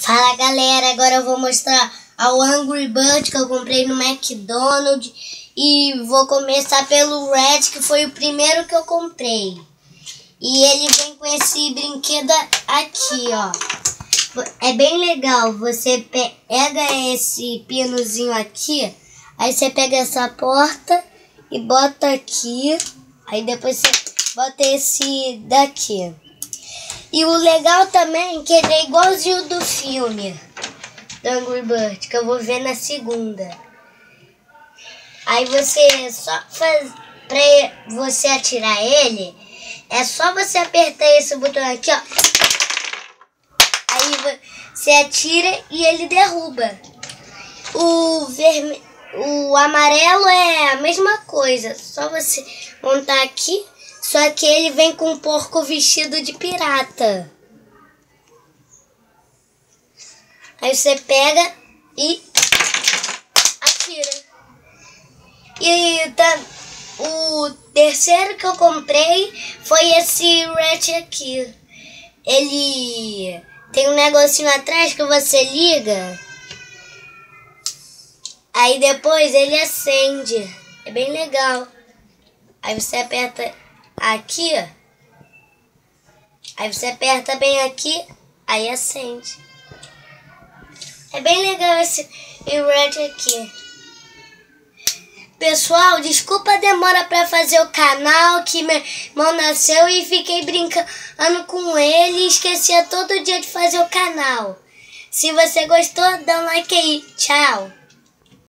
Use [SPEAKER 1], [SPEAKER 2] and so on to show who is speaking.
[SPEAKER 1] Fala galera, agora eu vou mostrar o Angry Bird que eu comprei no McDonald's e vou começar pelo Red, que foi o primeiro que eu comprei. E ele vem com esse brinquedo aqui, ó. É bem legal, você pega esse pinozinho aqui, aí você pega essa porta e bota aqui, aí depois você bota esse daqui. E o legal também é que ele é igualzinho do filme do Angry Bird, que eu vou ver na segunda. Aí você só faz pra você atirar ele, é só você apertar esse botão aqui, ó. Aí você atira e ele derruba. O amarelo é a mesma coisa, só você montar aqui. Só que ele vem com um porco vestido de pirata. Aí você pega e atira. E o terceiro que eu comprei foi esse Red aqui. Ele tem um negocinho atrás que você liga. Aí depois ele acende. É bem legal. Aí você aperta aqui, ó. Aí você aperta bem aqui, aí acende. É bem legal esse Red aqui. Pessoal, desculpa a demora pra fazer o canal, que meu irmão nasceu e fiquei brincando com ele e esquecia todo dia de fazer o canal. Se você gostou, dá um like aí. Tchau.